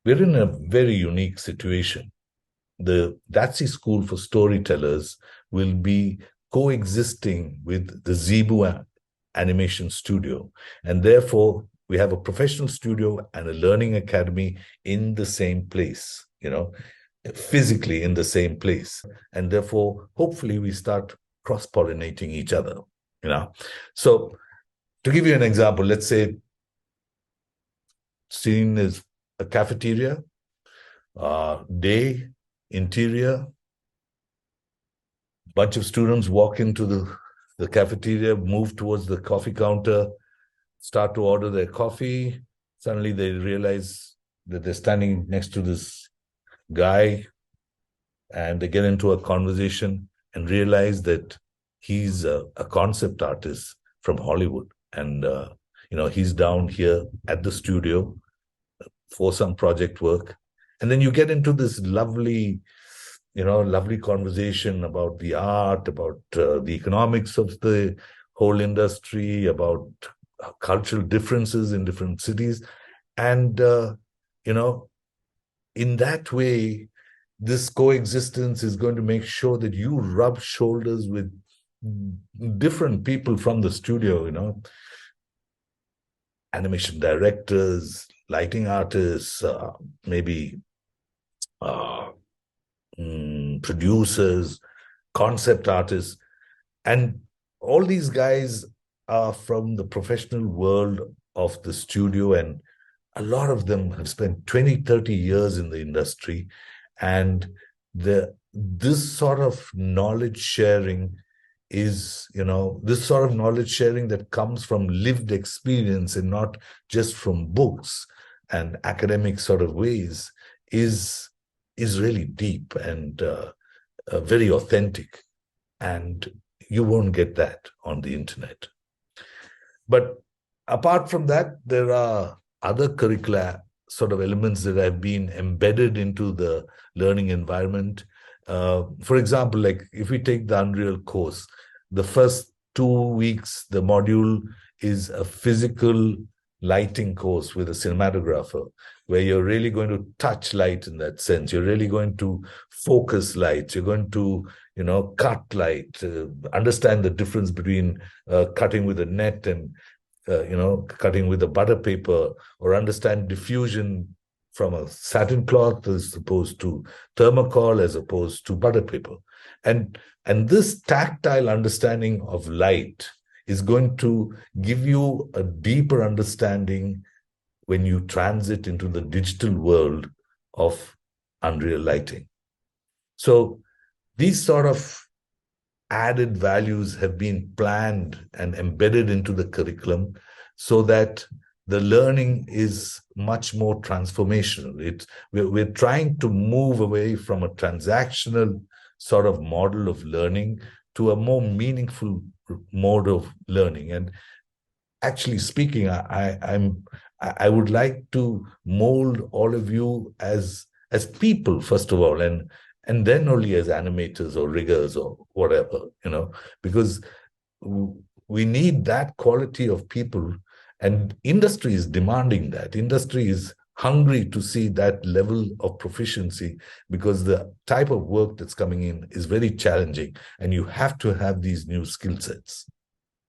we're in a very unique situation. The DATSI School for Storytellers will be coexisting with the Zebu Animation Studio. And therefore, we have a professional studio and a learning academy in the same place, physically in the same place. And therefore, hopefully, we start cross-pollinating each other. So to give you an example, let's say scene is a cafeteria, day, interior, bunch of students walk into the cafeteria, move towards the coffee counter, start to order their coffee. Suddenly they realize that they're standing next to this guy, and they get into a conversation and realize that he's a concept artist from Hollywood. And, he's down here at the studio for some project work. And then you get into this lovely conversation about the art, about the economics of the whole industry, about cultural differences in different cities. And, in that way, this coexistence is going to make sure that you rub shoulders with different people from the studio, animation directors, lighting artists, maybe producers, concept artists. And all these guys are from the professional world of the studio, and a lot of them have spent 20, 30 years in the industry. And this sort of knowledge sharing that comes from lived experience and not just from books and academic sort of ways is really deep and very authentic. And you won't get that on the internet. But apart from that, there are other curricula sort of elements that have been embedded into the learning environment. For example, like if we take the Unreal course, the first 2 weeks, the module is a physical lighting course with a cinematographer, where you're really going to touch light in that sense. You're really going to focus light. You're going to, cut light, understand the difference between cutting with a net and, cutting with a butter paper, or understand diffusion from a satin cloth as opposed to thermocol, as opposed to butter paper. And this tactile understanding of light is going to give you a deeper understanding when you transit into the digital world of Unreal lighting. So these sort of added values have been planned and embedded into the curriculum so that the learning is much more transformational. We're trying to move away from a transactional sort of model of learning to a more meaningful mode of learning. And actually speaking, I would like to mold all of you as people, first of all, and then only as animators or riggers or whatever, because we need that quality of people, and industry is demanding that. Industry is hungry to see that level of proficiency, because the type of work that's coming in is very challenging, and you have to have these new skill sets.